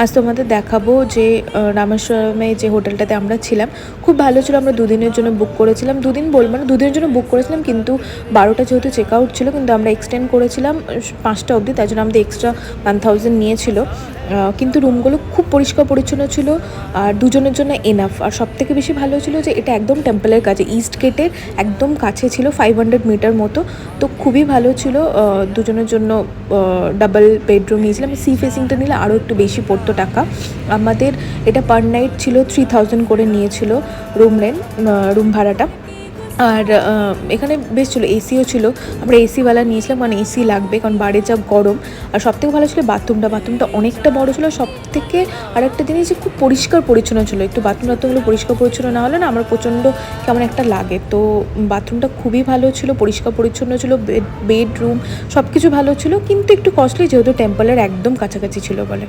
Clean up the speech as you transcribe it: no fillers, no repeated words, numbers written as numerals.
আজ তোমাদের দেখাবো যে রামেশ্বরমে যে হোটেলটাতে আমরা ছিলাম খুব ভালো ছিল। আমরা দুদিনের জন্য বুক করেছিলাম, দুদিন বলবো না, দুদিনের জন্য বুক করেছিলাম, কিন্তু 12টা যেহেতু চেক আউট ছিল, কিন্তু আমরা এক্সটেন্ড করেছিলাম 5টা অবধি, তাই জন্য আমাদের এক্সট্রা 1000 নিয়েছিল। কিন্তু রুমগুলো খুব পরিষ্কার পরিচ্ছন্ন ছিল আর দুজনের জন্য এনাফ। আর সবথেকে বেশি ভালো ছিল যে এটা একদম টেম্পলের কাছে, ইস্ট গেটের একদম কাছে ছিল, 500 মিটার মতো। তো খুবই ভালো ছিল। দুজনের জন্য ডাবল বেডরুম নিয়েছিলাম। সি ফেসিংটা নিলে আরও একটু বেশি পড়তো টাকা। আমাদের এটা পার নাইট ছিল 3000 করে নিয়েছিল রুম ভাড়াটা। আর এখানে বেশ ছিল, এসিও ছিল। আমরা এসিওয়ালা নিয়েছিলাম, কারণ এসি লাগবে, কারণ বাইরে যা গরম। আর সবথেকে ভালো ছিল বাথরুমটা অনেকটা বড় ছিল। সবথেকে আরেকটা জিনিস যে খুব পরিষ্কার পরিচ্ছন্ন ছিল। একটু বাথরুমগুলো পরিষ্কার পরিচ্ছন্ন না হলে না আমার প্রচণ্ড কেমন একটা লাগে। তো বাথরুমটা খুবই ভালো ছিল, পরিষ্কার পরিচ্ছন্ন ছিল, বেডরুম সব কিছু ভালো ছিল, কিন্তু একটু কস্টলি, যেহেতু টেম্পলের একদম কাছাকাছি ছিল বলে।